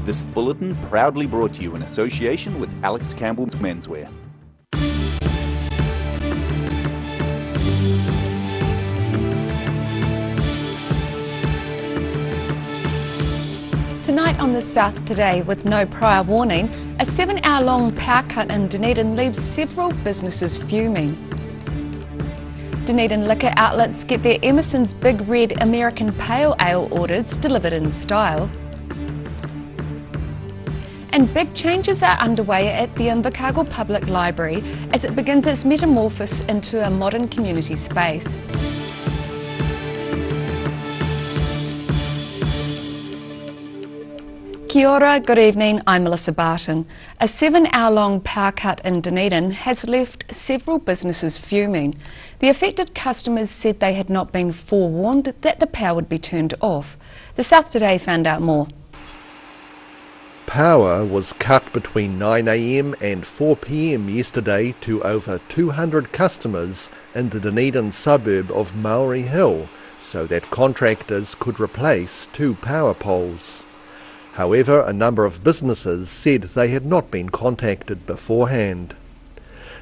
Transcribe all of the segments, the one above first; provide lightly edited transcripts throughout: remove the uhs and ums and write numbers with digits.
This bulletin proudly brought to you in association with Alex Campbell's Menswear. Tonight on the South Today, with no prior warning, a 7-hour-long power cut in Dunedin leaves several businesses fuming. Dunedin liquor outlets get their Emerson's Big Red American Pale Ale orders delivered in style. And big changes are underway at the Invercargill Public Library as it begins its metamorphosis into a modern community space. Kia ora, good evening, I'm Melissa Barton. A 7-hour-long power cut in Dunedin has left several businesses fuming. The affected customers said they had not been forewarned that the power would be turned off. The South Today found out more. Power was cut between 9 a.m. and 4 p.m. yesterday to over 200 customers in the Dunedin suburb of Maori Hill, so that contractors could replace 2 power poles. However, a number of businesses said they had not been contacted beforehand.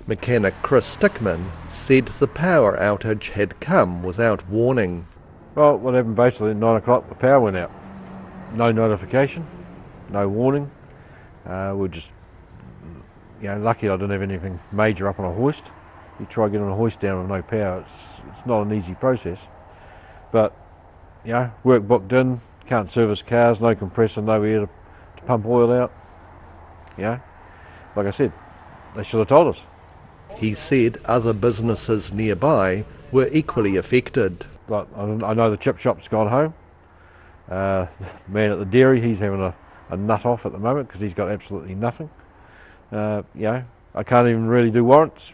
Mechanic Chris Stickman said the power outage had come without warning. Well, what happened basically at 9 o'clock, the power went out. No notification, no warning. We're just, lucky I didn't have anything major up on a hoist. You try getting a hoist down with no power, it's not an easy process. But, work booked in. Can't service cars, no compressor, no air to pump oil out. Like I said, they should have told us. He said other businesses nearby were equally affected. Like, I know the chip shop's gone home. The man at the dairy, he's having a nut off at the moment because he's got absolutely nothing. I can't even really do warrants.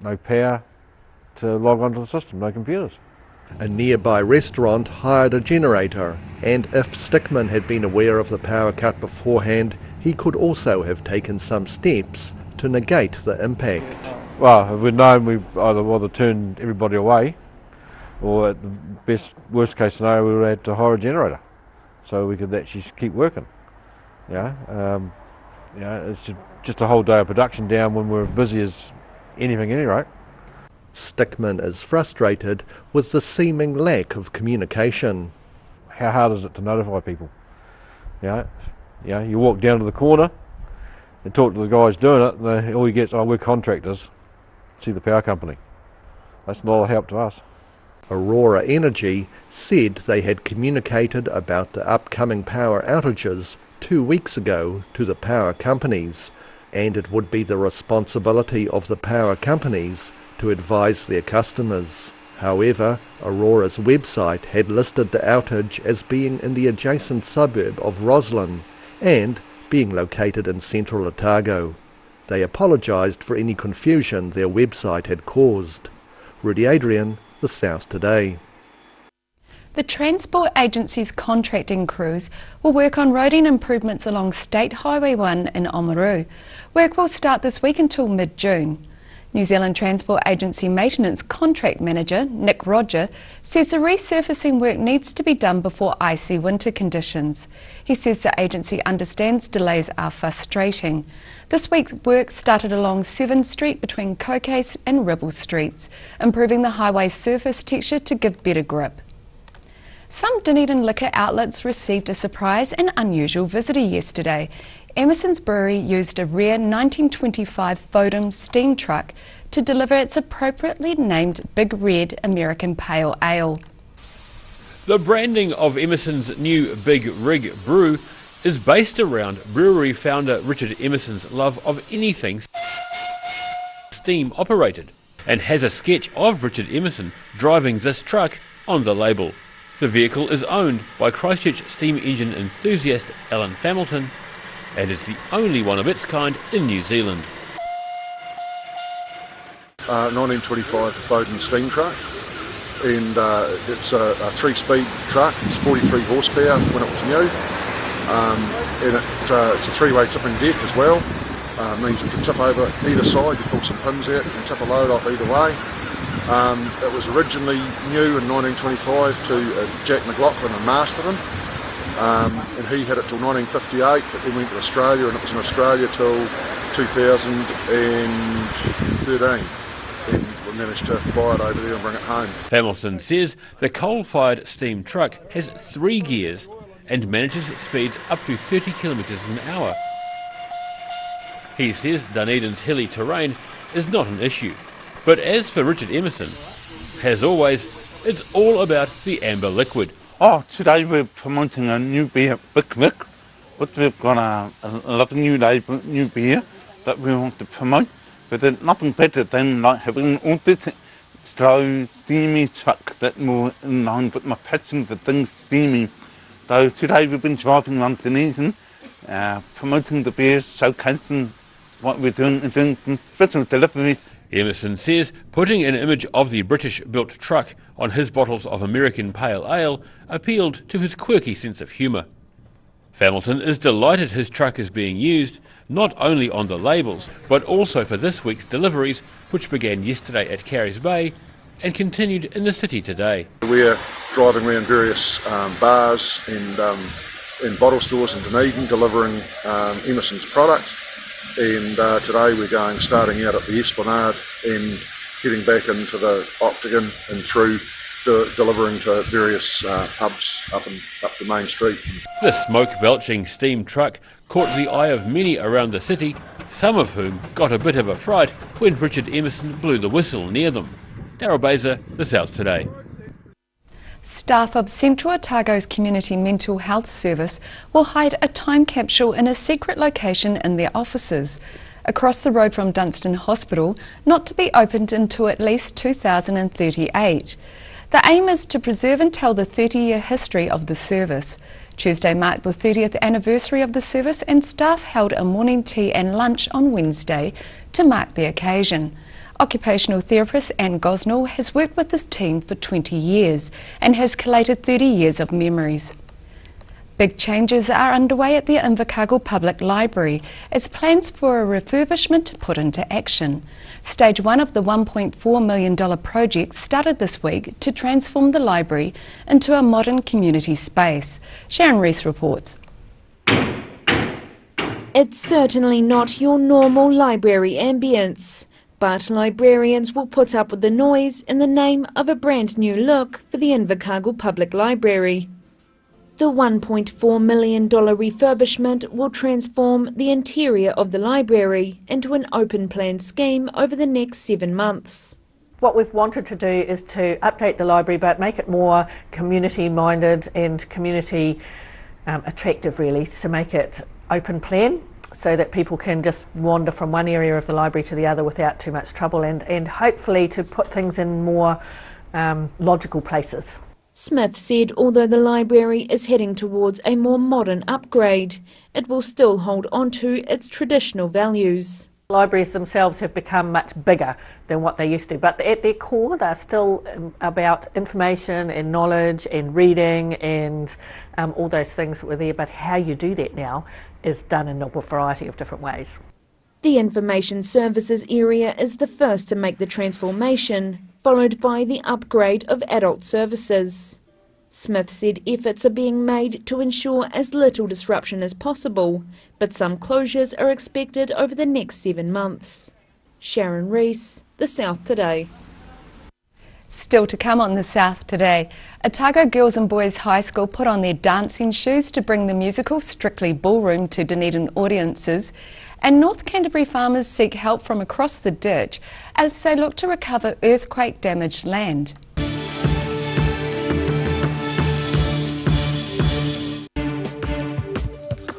No power to log onto the system, no computers. A nearby restaurant hired a generator, and if Stickman had been aware of the power cut beforehand, he could also have taken some steps to negate the impact. Well, if we'd known, we'd either turned everybody away, or at the worst case scenario, we would have had to hire a generator, so we could actually keep working. It's just a whole day of production down when we're busy as anything, at any rate. Stickman is frustrated with the seeming lack of communication. How hard is it to notify people? You walk down to the corner and talk to the guys doing it, and all you get is, we're contractors, see the power company. That's not a help to us. Aurora Energy said they had communicated about the upcoming power outages 2 weeks ago to the power companies, and it would be the responsibility of the power companies to advise their customers. However, Aurora's website had listed the outage as being in the adjacent suburb of Roslyn and being located in central Otago. They apologised for any confusion their website had caused. Rudy Adrian, The South Today. The Transport Agency's contracting crews will work on roading improvements along State Highway 1 in Oamaru. Work will start this week until mid-June. New Zealand Transport Agency Maintenance Contract Manager Nick Roger says the resurfacing work needs to be done before icy winter conditions. He says the agency understands delays are frustrating. This week's work started along 7th Street between Cocase and Ribble Streets, improving the highway's surface texture to give better grip. Some Dunedin liquor outlets received a surprise and unusual visitor yesterday. Emerson's Brewery used a rare 1925 Fodum steam truck to deliver its appropriately named Big Red American Pale Ale. The branding of Emerson's new Big Rig Brew is based around brewery founder Richard Emerson's love of anything steam operated, and has a sketch of Richard Emerson driving this truck on the label. The vehicle is owned by Christchurch steam engine enthusiast Alan Hamilton, and is the only one of its kind in New Zealand. 1925 Bowden steam truck, and it's a 3-speed truck. It's 43 horsepower when it was new, and it's a 3-way tipping deck as well. Means you can tip over either side, you pull some pins out, you can tip a load off either way. It was originally new in 1925 to Jack McLaughlin and Masterton. and he had it till 1958, but then went to Australia, and it was in Australia till 2013. And we managed to buy it over there and bring it home. Hamilton says the coal-fired steam truck has 3 gears and manages speeds up to 30 kilometres an hour. He says Dunedin's hilly terrain is not an issue. But as for Richard Emerson, as always, it's all about the amber liquid. Oh, today we're promoting a new beer, Big Vic, but we've got a lot of new beer that we want to promote. But there's nothing better than like having all this slow, steamy truck that more in line with my passion for things steamy. So today we've been driving around Dunedin, promoting the beers, showcasing what we're doing and doing some special deliveries. Emerson says putting an image of the British-built truck on his bottles of American Pale Ale appealed to his quirky sense of humour. Hamilton is delighted his truck is being used, not only on the labels, but also for this week's deliveries, which began yesterday at Carries Bay and continued in the city today. We're driving around various bars and bottle stores in Dunedin delivering Emerson's product. And today we're starting out at the Esplanade and heading back into the Octagon and through delivering to various pubs up the main street. The smoke-belching steam truck caught the eye of many around the city, some of whom got a bit of a fright when Richard Emerson blew the whistle near them. Daryl Baser, The South Today. Staff of Central Otago's Community Mental Health Service will hide a time capsule in a secret location in their offices, across the road from Dunstan Hospital, not to be opened until at least 2038. The aim is to preserve and tell the 30-year history of the service. Tuesday marked the 30th anniversary of the service, and staff held a morning tea and lunch on Wednesday to mark the occasion. Occupational therapist Anne Gosnell has worked with this team for 20 years and has collated 30 years of memories. Big changes are underway at the Invercargill Public Library as plans for a refurbishment are put into action. Stage 1 of the $1.4 million project started this week to transform the library into a modern community space. Sharon Rees reports. It's certainly not your normal library ambience, but librarians will put up with the noise in the name of a brand new look for the Invercargill Public Library. The $1.4 million refurbishment will transform the interior of the library into an open-plan scheme over the next 7 months. What we've wanted to do is to update the library but make it more community-minded and community attractive, really, to make it open plan so that people can just wander from one area of the library to the other without too much trouble, and hopefully to put things in more logical places. Smith said although the library is heading towards a more modern upgrade, it will still hold on to its traditional values. Libraries themselves have become much bigger than what they used to, but at their core they're still about information and knowledge and reading and all those things that were there, but how you do that now is done in a variety of different ways. The information services area is the first to make the transformation, followed by the upgrade of adult services. Smith said efforts are being made to ensure as little disruption as possible, but some closures are expected over the next 7 months. Sharon Rees, The South Today. Still to come on The South Today, Otago Girls and Boys High School put on their dancing shoes to bring the musical Strictly Ballroom to Dunedin audiences, and North Canterbury farmers seek help from across the ditch as they look to recover earthquake-damaged land.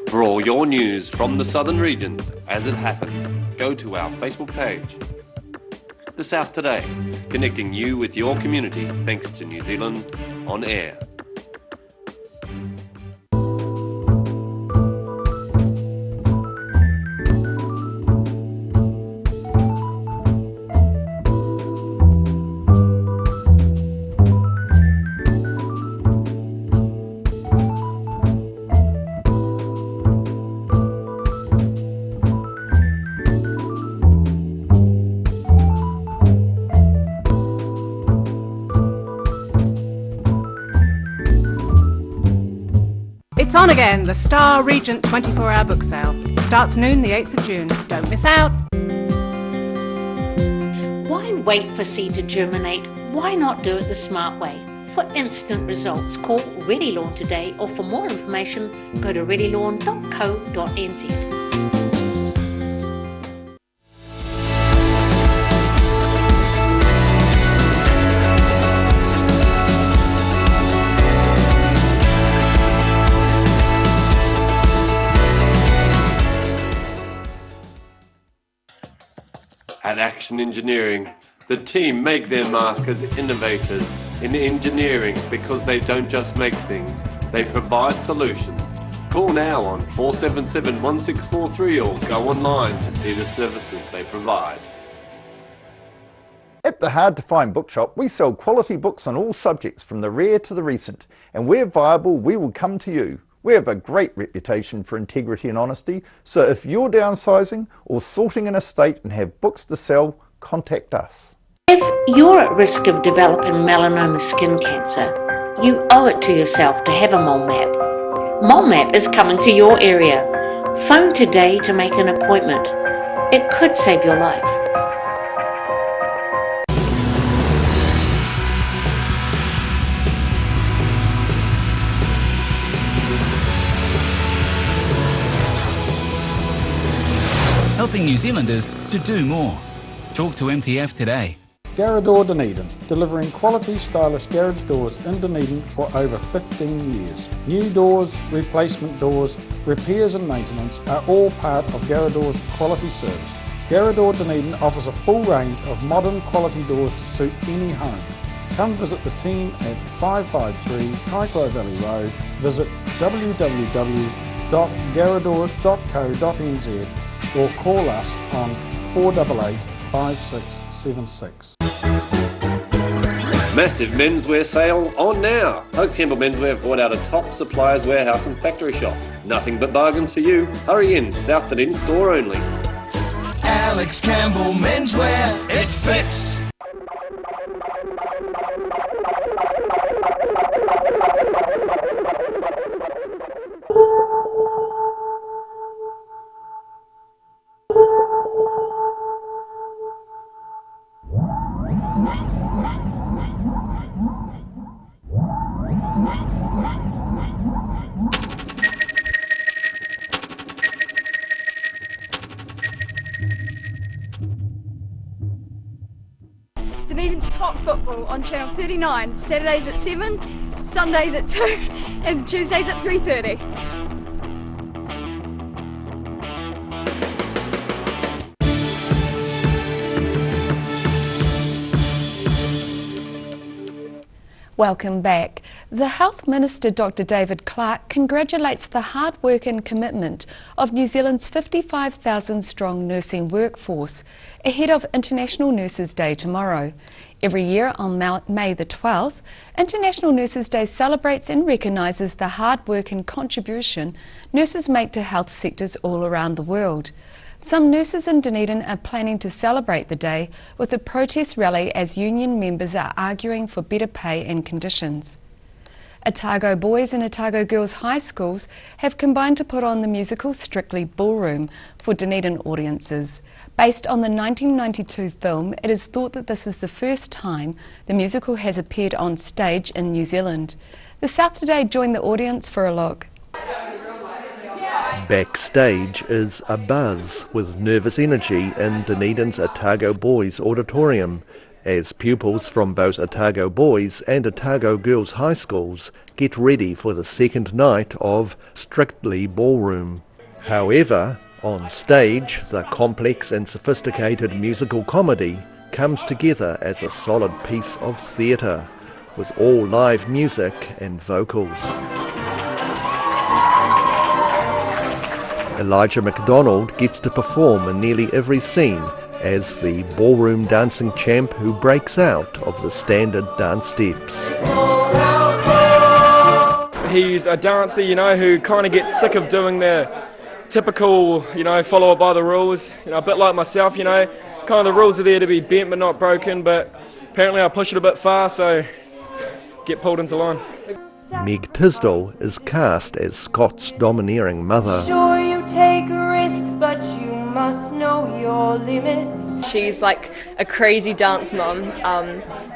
For all your news from the southern regions as it happens, go to our Facebook page. The South Today, connecting you with your community thanks to New Zealand On Air. on again, the Star Regent 24-hour book sale. Starts noon the 8th of June. Don't miss out. Why wait for seed to germinate? Why not do it the smart way? For instant results, call Ready Lawn today, or for more information, go to readylawn.co.nz. At Action Engineering, the team make their mark as innovators in engineering because they don't just make things, they provide solutions. Call now on 477-1643 or go online to see the services they provide. At the Hard to Find Bookshop, we sell quality books on all subjects from the rare to the recent, and where viable, we will come to you. We have a great reputation for integrity and honesty, so if you're downsizing or sorting an estate and have books to sell, contact us. If you're at risk of developing melanoma skin cancer, you owe it to yourself to have a mole map. Mole Map is coming to your area. Phone today to make an appointment. It could save your life. Helping New Zealanders to do more. Talk to MTF today. Garrador Dunedin, delivering quality stylish garage doors in Dunedin for over 15 years. New doors, replacement doors, repairs and maintenance are all part of Garrador's quality service. Garrador Dunedin offers a full range of modern quality doors to suit any home. Come visit the team at 553 Kaikoura Valley Road. Visit www.garrador.co.nz or call us on 488 5676. Massive menswear sale on now. Oaks Campbell Menswear have brought out a top suppliers warehouse and factory shop. Nothing but bargains for you. Hurry in, South Dunedin store only. Alex Campbell Menswear, it fits. Dunedin's top football on Channel 39, Saturdays at 7, Sundays at 2 and Tuesdays at 3:30. Welcome back. The Health Minister Dr David Clark congratulates the hard work and commitment of New Zealand's 55,000 strong nursing workforce ahead of International Nurses Day tomorrow. Every year on May the 12th, International Nurses Day celebrates and recognises the hard work and contribution nurses make to health sectors all around the world. Some nurses in Dunedin are planning to celebrate the day with a protest rally as union members are arguing for better pay and conditions. Otago Boys and Otago Girls High Schools have combined to put on the musical Strictly Ballroom for Dunedin audiences. Based on the 1992 film, it is thought that this is the first time the musical has appeared on stage in New Zealand. The South Today joined the audience for a look. Backstage is a buzz with nervous energy in Dunedin's Otago Boys Auditorium as pupils from both Otago Boys and Otago Girls High Schools get ready for the second night of Strictly Ballroom. However, on stage, the complex and sophisticated musical comedy comes together as a solid piece of theatre, with all live music and vocals. Elijah McDonald gets to perform in nearly every scene as the ballroom dancing champ who breaks out of the standard dance steps. He's a dancer, who kind of gets sick of doing the typical, follow it by the rules. A bit like myself, kind of the rules are there to be bent but not broken, but apparently I push it a bit far, so get pulled into line. Meg Tisdall is cast as Scott's domineering mother. Sure, you take risks, but you must know your limits. She's like a crazy dance mum,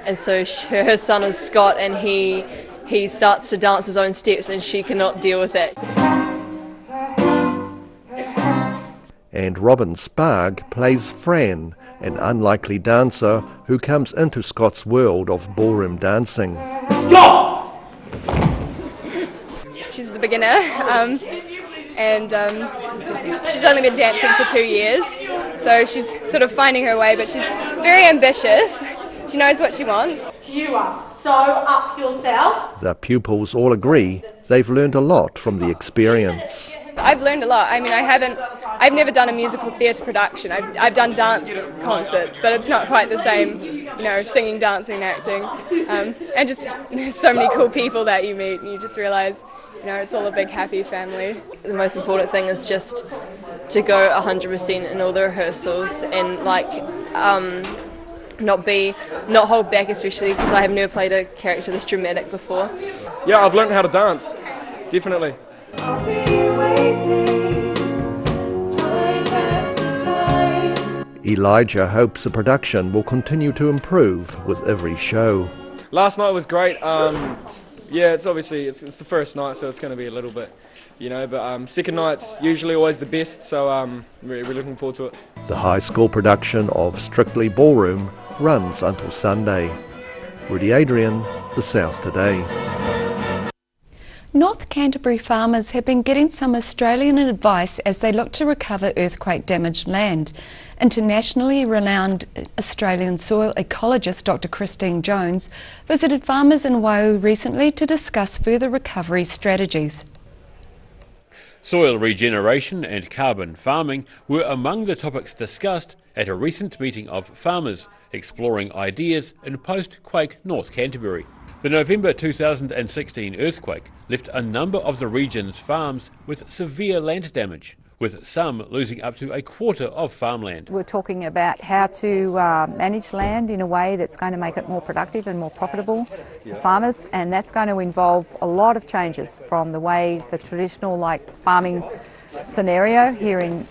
and so her son is Scott, and he starts to dance his own steps, and she cannot deal with it. And Robin Sparg plays Fran, an unlikely dancer who comes into Scott's world of ballroom dancing. Stop! She's the beginner, and she's only been dancing for 2 years, so she's sort of finding her way, but she's very ambitious. She knows what she wants. You are so up yourself. The pupils all agree they've learned a lot from the experience. I've learned a lot. I mean, I've never done a musical theatre production. I've done dance concerts, but it's not quite the same, you know, singing, dancing, acting. And just there's so many cool people that you meet, and you just realise, you know, it's all a big happy family. The most important thing is just to go 100% in all the rehearsals and like not hold back, especially because I have never played a character this dramatic before. Yeah, I've learned how to dance, definitely. Elijah hopes the production will continue to improve with every show. Last night was great. Yeah, it's obviously it's the first night, so it's going to be a little bit, you know. But second night's usually always the best, so we're looking forward to it. The high school production of Strictly Ballroom runs until Sunday. Rudy Adrian, The South Today. North Canterbury farmers have been getting some Australian advice as they look to recover earthquake-damaged land. Internationally renowned Australian soil ecologist Dr. Christine Jones visited farmers in Waiau recently to discuss further recovery strategies. Soil regeneration and carbon farming were among the topics discussed at a recent meeting of farmers exploring ideas in post-quake North Canterbury. The November 2016 earthquake left a number of the region's farms with severe land damage, with some losing up to a quarter of farmland. We're talking about how to manage land in a way that's going to make it more productive and more profitable for farmers, and that's going to involve a lot of changes from the way the traditional farming scenario here in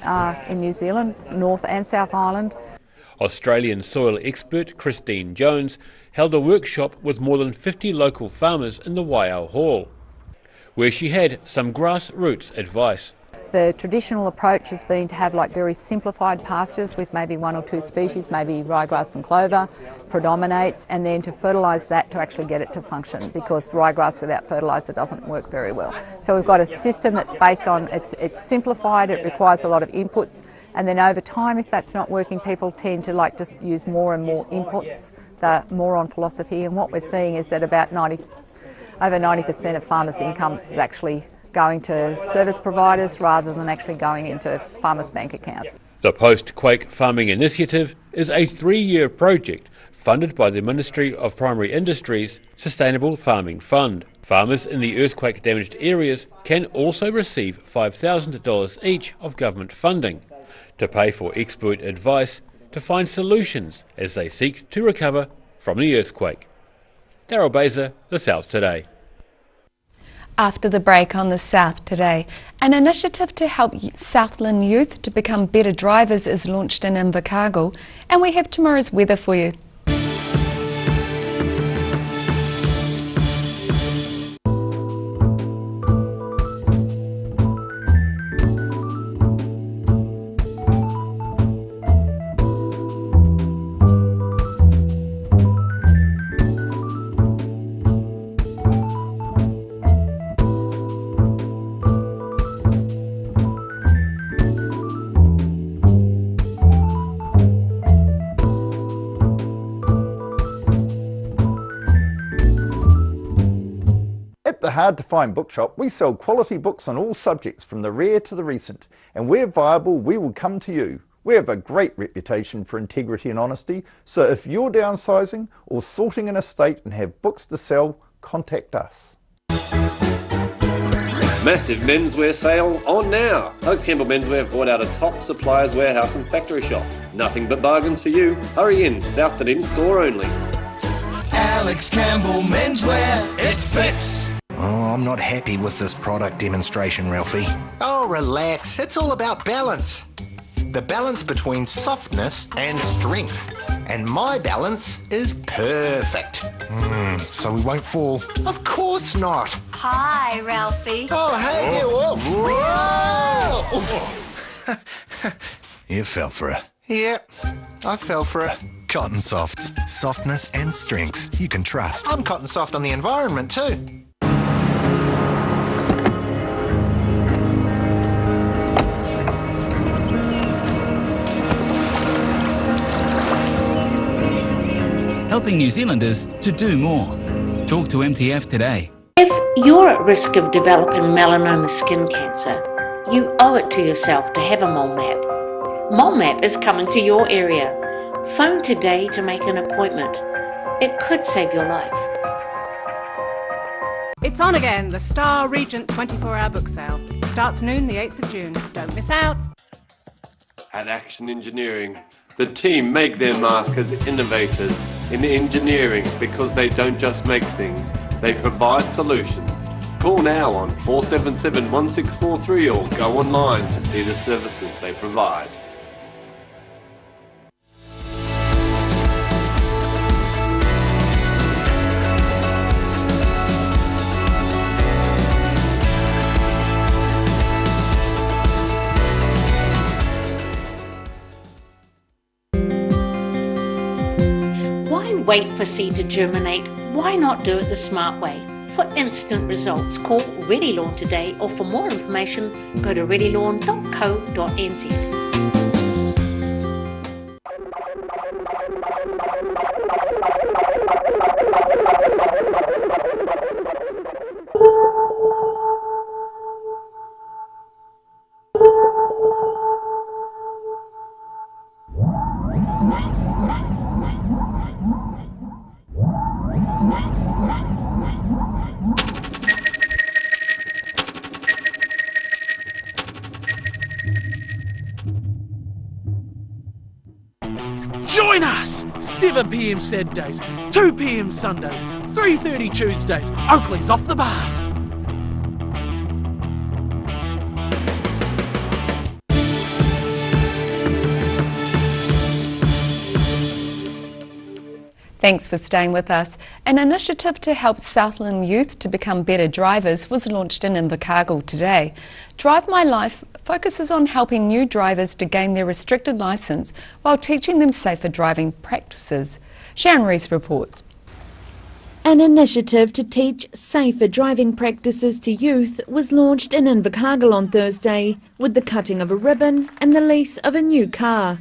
New Zealand, North and South Island. Australian soil expert Christine Jones held a workshop with more than 50 local farmers in the Waiau Hall, where she had some grassroots advice. The traditional approach has been to have very simplified pastures with maybe 1 or 2 species, maybe ryegrass and clover predominates, and then to fertilise that to actually get it to function, because ryegrass without fertiliser doesn't work very well. So we've got a system that's based on, it's simplified, it requires a lot of inputs, and then over time, if that's not working, people tend to just use more and more inputs, more on philosophy, and what we're seeing is that about over 90% of farmers' incomes is actually going to service providers rather than actually going into farmers' bank accounts. The Post-Quake Farming Initiative is a 3-year project funded by the Ministry of Primary Industries Sustainable Farming Fund. Farmers in the earthquake-damaged areas can also receive $5,000 each of government funding to pay for expert advice to find solutions as they seek to recover from the earthquake. Daryl Baser, The South Today. After the break on The South Today, an initiative to help Southland youth to become better drivers is launched in Invercargill, and we have tomorrow's weather for you. The Hard to Find Bookshop, we sell quality books on all subjects from the rare to the recent, and where viable we will come to you. We have a great reputation for integrity and honesty, so if you're downsizing or sorting an estate and have books to sell, contact us. Massive menswear sale on now. Alex Campbell Menswear have bought out a top supplier's warehouse and factory shop. Nothing but bargains for you. Hurry in, South Dunedin store only. Alex Campbell Menswear, it fits. I'm not happy with this product demonstration, Ralphie. Oh, relax. It's all about balance. The balance between softness and strength. And my balance is perfect. So we won't fall? Of course not. Hi, Ralphie. Oh, hey there. Whoa. You fell for it. Yep, I fell for it. Cotton Softs. Softness and strength you can trust. I'm cotton soft on the environment too. Helping New Zealanders to do more. Talk to MTF today. If you're at risk of developing melanoma skin cancer, you owe it to yourself to have a mole map. Mole map is coming to your area. Phone today to make an appointment. It could save your life. It's on again, the Star Regent 24-hour book sale. Starts noon the 8th of June. Don't miss out. At Action Engineering, the team make their mark as innovators in engineering because they don't just make things, they provide solutions. Call now on 477 1643 or go online to see the services they provide. Wait for seed to germinate. Why not do it the smart way? For instant results, call Ready Lawn today, or for more information, go to readylawn.co.nz. Join us! 7 p.m. Saturdays, 2 p.m. Sundays, 3:30 Tuesdays. Oakley's off the bar. Thanks for staying with us. An initiative to help Southland youth to become better drivers was launched in Invercargill today. Drive My Life focuses on helping new drivers to gain their restricted licence while teaching them safer driving practices. Sharon Rees reports. An initiative to teach safer driving practices to youth was launched in Invercargill on Thursday with the cutting of a ribbon and the lease of a new car.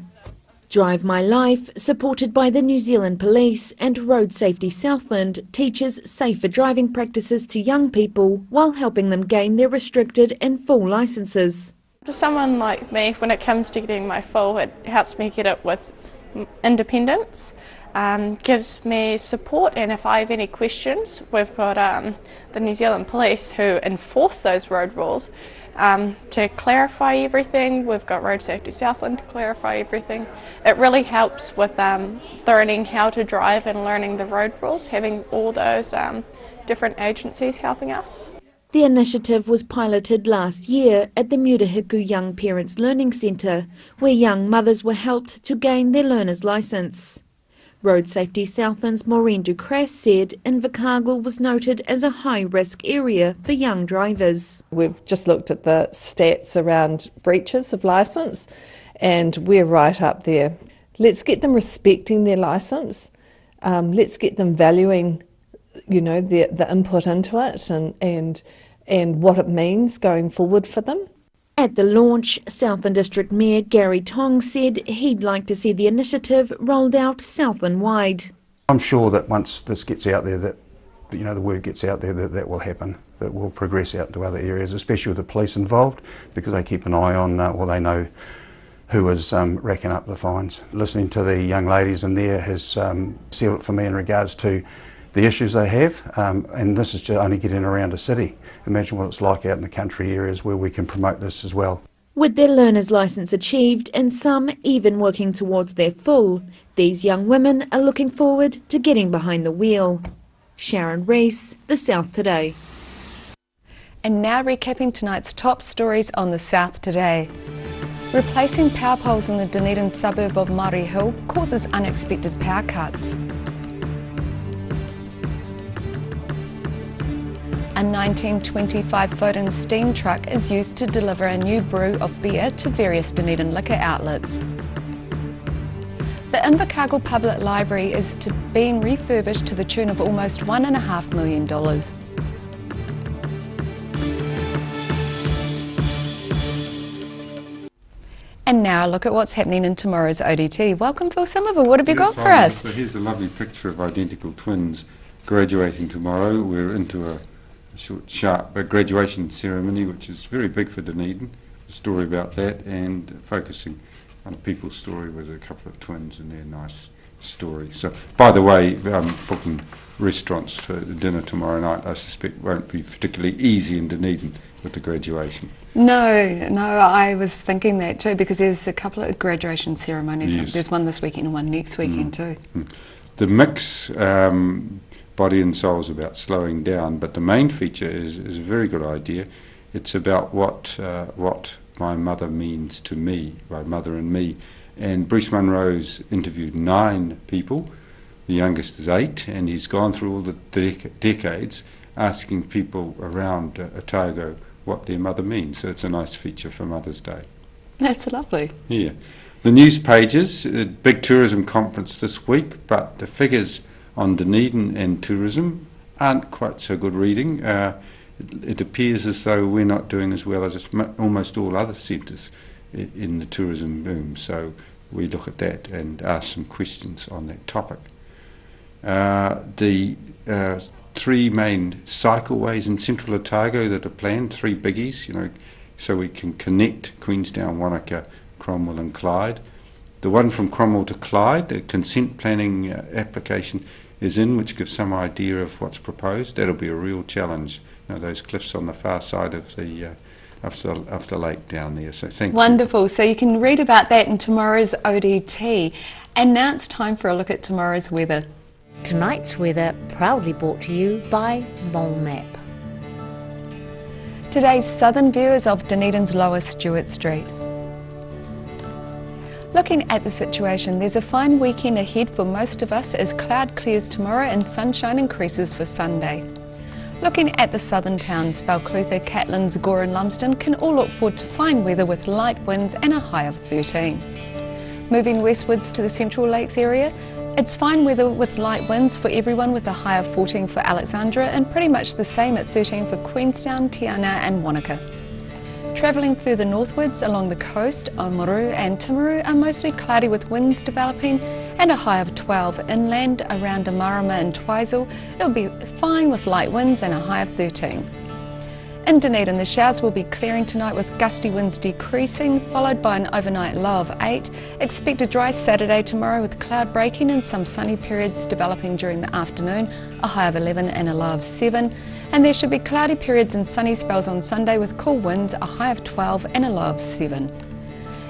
Drive My Life, supported by the New Zealand Police and Road Safety Southland, teaches safer driving practices to young people while helping them gain their restricted and full licences. For someone like me, when it comes to getting my full, it helps me get it with independence, gives me support, and if I have any questions, we've got the New Zealand Police who enforce those road rules to clarify everything. We've got Road Safety Southland to clarify everything. It really helps with learning how to drive and learning the road rules, having all those different agencies helping us. The initiative was piloted last year at the Mutahiku Young Parents Learning Centre, where young mothers were helped to gain their learner's licence. Road Safety Southland's Maureen Ducras said Invercargill was noted as a high-risk area for young drivers. We've just looked at the stats around breaches of licence, and we're right up there. Let's get them respecting their licence. Let's get them valuing, the input into it and what it means going forward for them. At the launch, Southland District Mayor Gary Tong said he'd like to see the initiative rolled out Southland-wide. I'm sure that once this gets out there, that the word gets out there, that will happen, that will progress out to other areas, especially with the police involved, because they keep an eye on, they know who is racking up the fines. Listening to the young ladies in there has sealed it for me in regards to the issues they have, and this is just only getting around a city. Imagine what it's like out in the country areas where we can promote this as well. With their learner's licence achieved and some even working towards their full, these young women are looking forward to getting behind the wheel. Sharon Rees, The South Today. And now recapping tonight's top stories on the South Today. Replacing power poles in the Dunedin suburb of Murray Hill causes unexpected power cuts. A 1925 Foden steam truck is used to deliver a new brew of beer to various Dunedin liquor outlets. The Invercargill Public Library is being refurbished to the tune of almost $1.5 million. And now a look at what's happening in tomorrow's ODT. Welcome, Phil Somerville. What have you got for us? So here's a lovely picture of identical twins graduating tomorrow. We're into a short, sharp graduation ceremony, which is very big for Dunedin. A story about that, and focusing on a people's story with a couple of twins and their nice story. So, by the way, booking restaurants for dinner tomorrow night, I suspect won't be particularly easy in Dunedin with the graduation. No, I was thinking that too, because there's a couple of graduation ceremonies. Yes. There's one this weekend and one next weekend too. The mix, Body and Soul, is about slowing down, but the main feature is a very good idea. It's about what my mother means to me, my mother and me. And Bruce Munro's interviewed 9 people. The youngest is 8, and he's gone through all the decades asking people around Otago what their mother means. So it's a nice feature for Mother's Day. That's lovely. Yeah. The news pages, a big tourism conference this week, but the figures on Dunedin and tourism aren't quite so good reading. It appears as though we're not doing as well as almost all other centres in the tourism boom. So we look at that and ask some questions on that topic. The 3 main cycleways in central Otago that are planned, 3 biggies, so we can connect Queenstown, Wanaka, Cromwell and Clyde. The one from Cromwell to Clyde, the consent planning application is in, which gives some idea of what's proposed. That'll be a real challenge. Those cliffs on the far side of the lake down there. So thank you. Wonderful. So you can read about that in tomorrow's ODT. And now it's time for a look at tomorrow's weather. Tonight's weather proudly brought to you by Mole Map. Today's southern view is of Dunedin's Lower Stewart Street. Looking at the situation, there's a fine weekend ahead for most of us as cloud clears tomorrow and sunshine increases for Sunday. Looking at the southern towns, Balclutha, Catlins, Gore and Lumsden can all look forward to fine weather with light winds and a high of 13. Moving westwards to the Central Lakes area, it's fine weather with light winds for everyone with a high of 14 for Alexandra and pretty much the same at 13 for Queenstown, Tiana and Wanaka. Travelling further northwards along the coast, Oamaru and Timaru are mostly cloudy with winds developing and a high of 12. Inland around Amarama and Twizel, it'll be fine with light winds and a high of 13. In Dunedin, the showers will be clearing tonight with gusty winds decreasing, followed by an overnight low of 8. Expect a dry Saturday tomorrow with cloud breaking and some sunny periods developing during the afternoon, a high of 11 and a low of 7. And there should be cloudy periods and sunny spells on Sunday with cool winds, a high of 12 and a low of 7.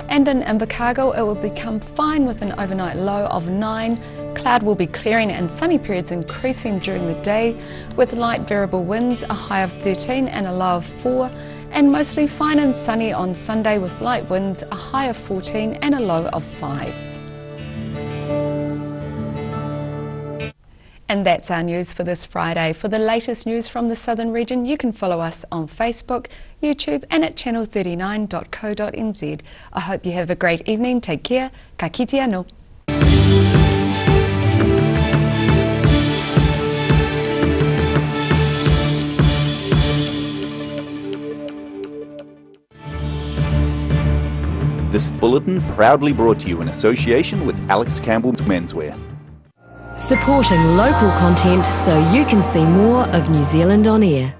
And in Invercargill, it will become fine with an overnight low of 9. Cloud will be clearing and sunny periods increasing during the day with light variable winds, a high of 13 and a low of 4. And mostly fine and sunny on Sunday with light winds, a high of 14 and a low of 5. And that's our news for this Friday. For the latest news from the Southern region, you can follow us on Facebook, YouTube and at channel39.co.nz. I hope you have a great evening. Take care. Ka kite anō. This bulletin proudly brought to you in association with Alex Campbell's Menswear. Supporting local content so you can see more of New Zealand on air.